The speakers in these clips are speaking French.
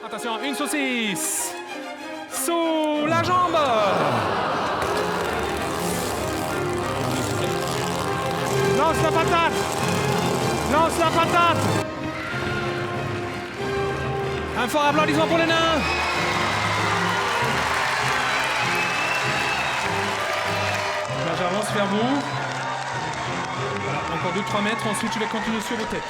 Attention, une saucisse. Sous la jambe. Lance la patate. Lance la patate. Un fort applaudissement pour les nains. J'avance vers vous. Voilà, encore 2-3 mètres, ensuite je vais continuer sur vos têtes.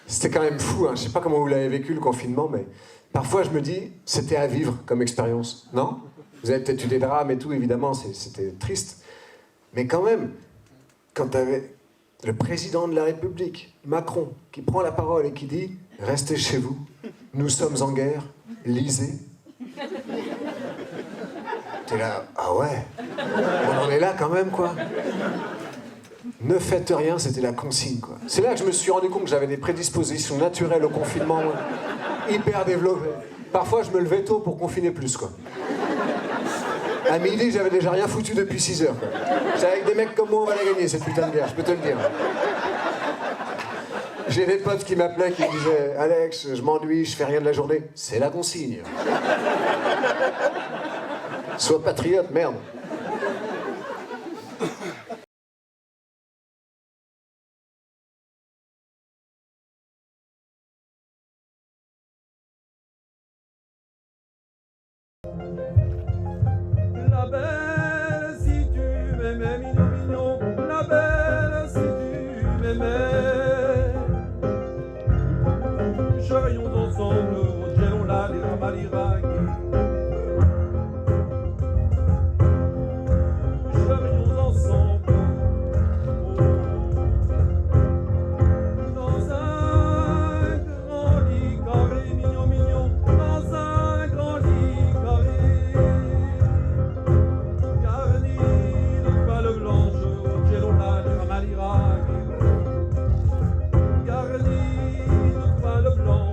C'était quand même fou, hein. Je sais pas comment vous l'avez vécu le confinement, mais parfois je me dis, c'était à vivre comme expérience, non? Vous avez peut-être eu des drames et tout, évidemment, c'était triste. Mais quand même, quand t'avais le président de la République, Macron, qui prend la parole et qui dit « Restez chez vous, nous sommes en guerre, lisez ». T'es là, ah ouais, on en est là quand même, quoi. Ne faites rien, c'était la consigne, quoi. C'est là que je me suis rendu compte que j'avais des prédispositions naturelles au confinement, moi, hyper développées. Parfois, je me levais tôt pour confiner plus, quoi. À midi, j'avais déjà rien foutu depuis 6 heures, quoi. J'avais avec des mecs comme moi, on va la gagner, cette putain de guerre, je peux te le dire. J'ai des potes qui m'appelaient, qui me disaient « Alex, je m'ennuie, je fais rien de la journée. » C'est la consigne. Sois patriote, merde. La belle, si tu m'aimais, mignon, mignon. La belle, si tu m'aimais. Cherions ensemble, gélons là, les ramaliragues. Cherions ensemble. Dans un grand lit carré, mignon, mignon. Dans un grand lit carré. Garni de toile blanche, gelona de ramalirague. Garni de toile blanche.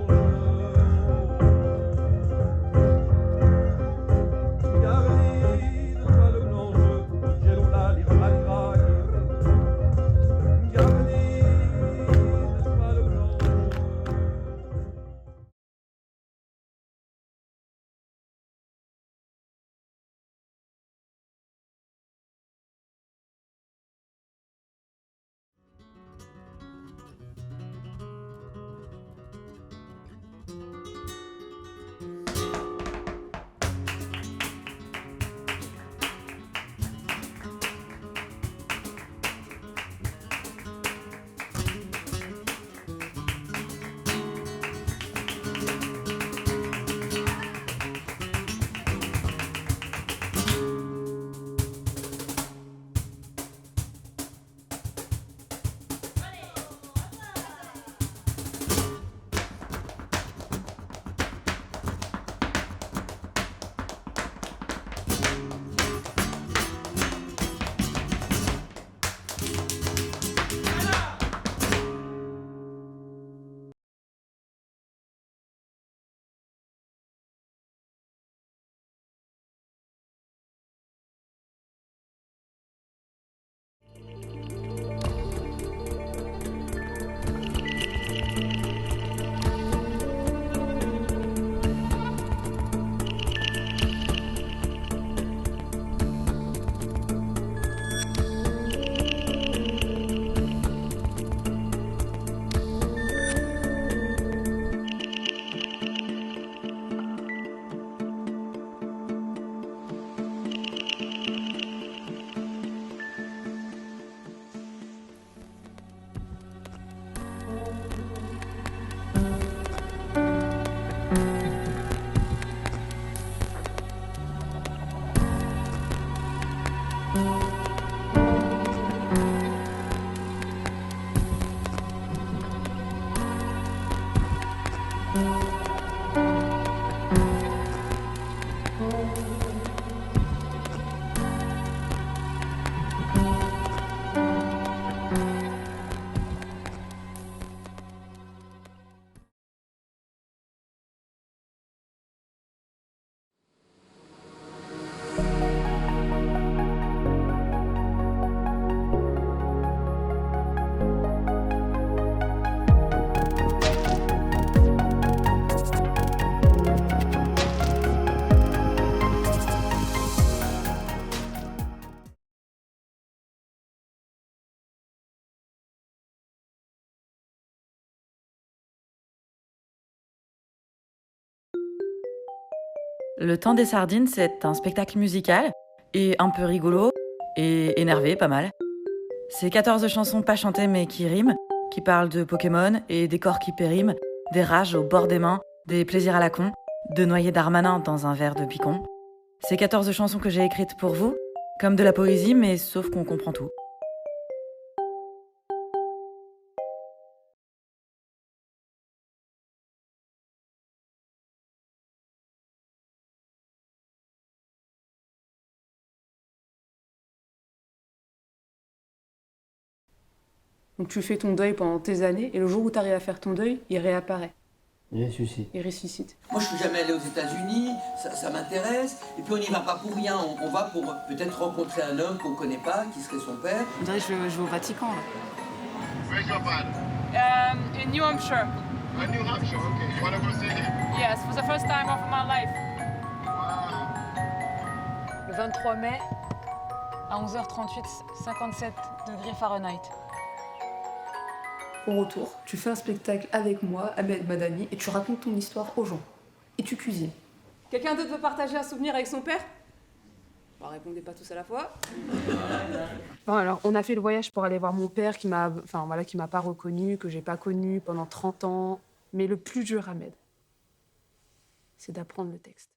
Le temps des sardines, c'est un spectacle musical, et un peu rigolo, et énervé, pas mal. C'est 14 chansons pas chantées mais qui riment, qui parlent de Pokémon et des corps qui périment, des rages au bord des mains, des plaisirs à la con, de noyer Darmanin dans un verre de picon. C'est 14 chansons que j'ai écrites pour vous, comme de la poésie, mais sauf qu'on comprend tout. Donc tu fais ton deuil pendant tes années, et le jour où tu arrives à faire ton deuil, il réapparaît. Il ressuscite. Il ressuscite. Moi, je suis jamais allé aux États-Unis, ça m'intéresse. Et puis, on n'y va pas pour rien. On va pour peut-être rencontrer un homme qu'on connaît pas, qui serait son père. On dirait que je vais au Vatican, là. Where's your father? In New Hampshire. New Hampshire, okay. You wanna go see him? Yes, for the first time of my life. Wow. Le 23 mai, à 11h38, 57 degrés Fahrenheit. Au retour, tu fais un spectacle avec moi, Ahmed Madani, et tu racontes ton histoire aux gens. Et tu cuisines. Quelqu'un d'autre veut partager un souvenir avec son père? Bon, répondez pas tous à la fois. Bon, alors, on a fait le voyage pour aller voir mon père qui m'a pas reconnu, que j'ai pas connu pendant 30 ans. Mais le plus dur, Ahmed, c'est d'apprendre le texte.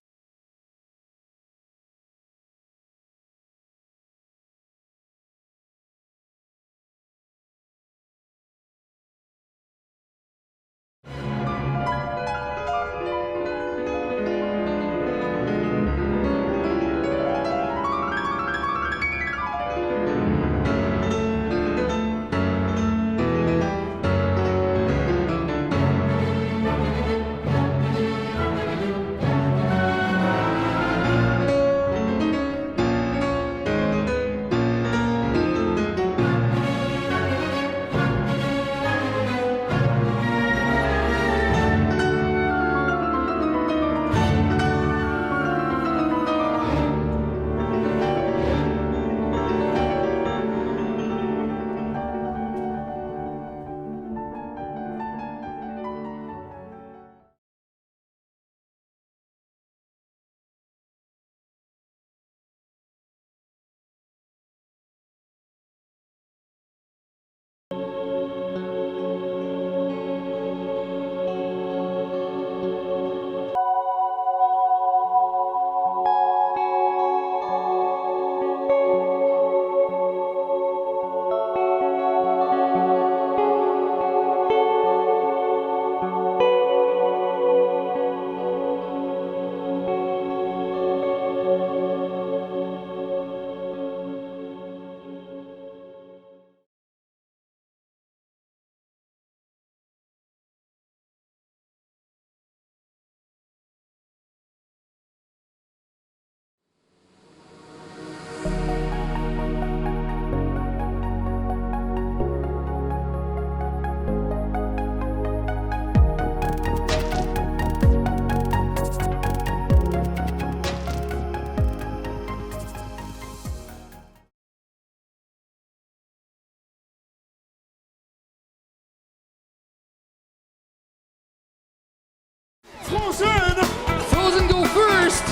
Frozen go first!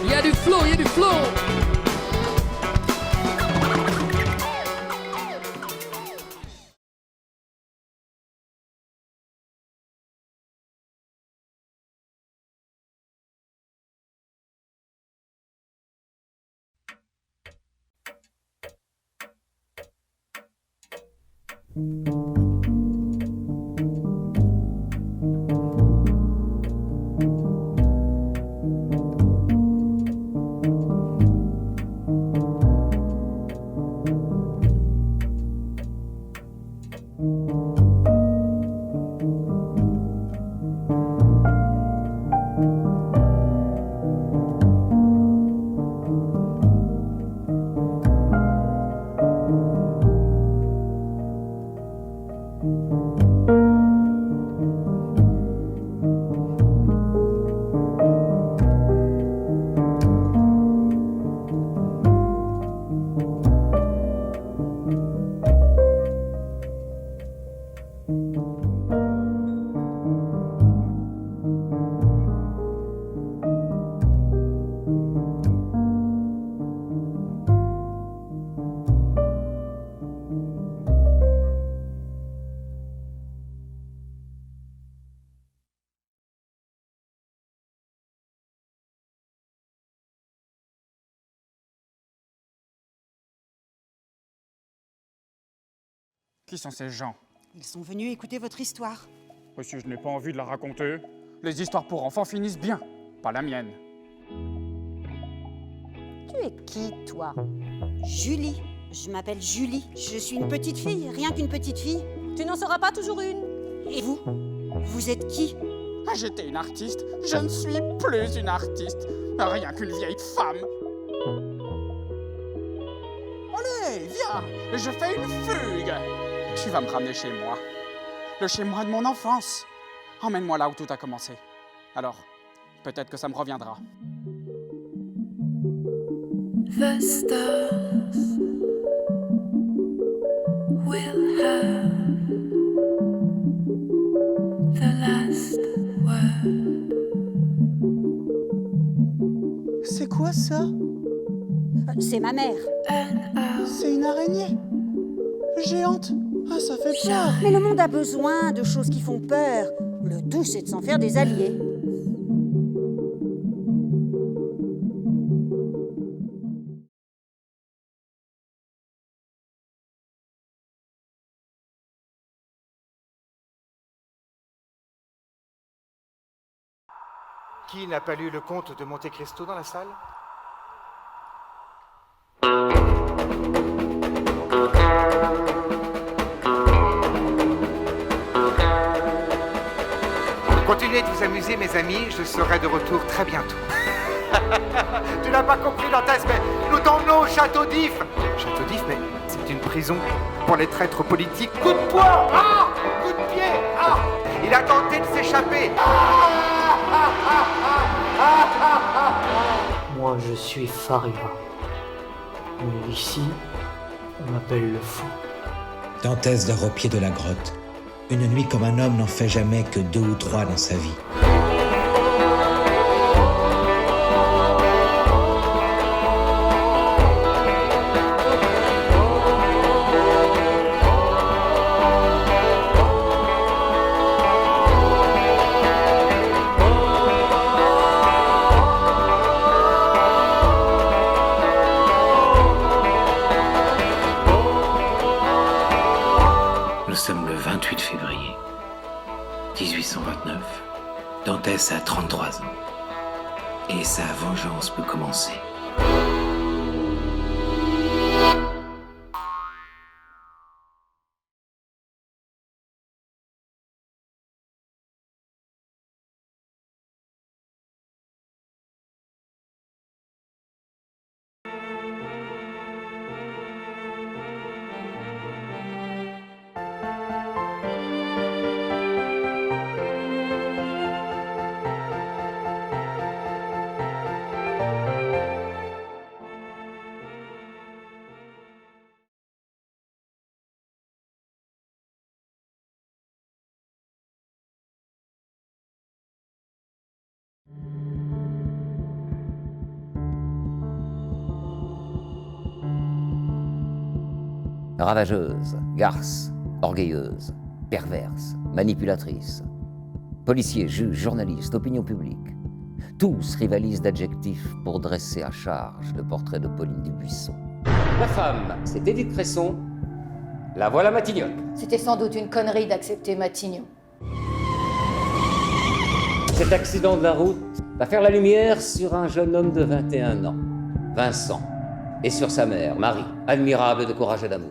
Il y a du flow, il y a du flow! Qui sont ces gens? Ils sont venus écouter votre histoire. Monsieur, je n'ai pas envie de la raconter. Les histoires pour enfants finissent bien, pas la mienne. Tu es qui, toi? Julie. Je m'appelle Julie. Je suis une petite fille, rien qu'une petite fille. Tu n'en seras pas toujours une. Et vous? Vous êtes qui? Ah, j'étais une artiste, je ne suis plus une artiste. Rien qu'une vieille femme. Allez, viens, je fais une fugue. Tu vas me ramener chez moi. Le chez moi de mon enfance. Emmène-moi là où tout a commencé. Alors, peut-être que ça me reviendra. The stars will have the last word. C'est quoi ça? C'est ma mère. C'est une araignée. Géante. Ah, ça fait peur. Mais le monde a besoin de choses qui font peur. Le tout, c'est de s'en faire des alliés. Qui n'a pas lu le conte de Monte Cristo dans la salle? Continuez de vous amuser, mes amis, je serai de retour très bientôt. Tu n'as pas compris, Dantès, mais nous t'emmenons au château d'If. Château d'If, mais c'est une prison pour les traîtres politiques. Coup de poing! Ah! Coup de pied! Ah! Il a tenté de s'échapper. Moi, je suis Faria. Mais ici, on m'appelle le fou. Dantès dort au pied de la grotte. Une nuit comme un homme n'en fait jamais que 2 ou 3 dans sa vie. Nous sommes le 28 février 1829. Dantès a 33 ans. Et sa vengeance peut commencer. Ravageuse, garce, orgueilleuse, perverse, manipulatrice. Policiers, juges, journalistes, opinion publique. Tous rivalisent d'adjectifs pour dresser à charge le portrait de Pauline Dubuisson. La femme, c'est Édith Cresson. La voilà Matignon. C'était sans doute une connerie d'accepter Matignon. Cet accident de la route va faire la lumière sur un jeune homme de 21 ans, Vincent, et sur sa mère, Marie, admirable de courage et d'amour.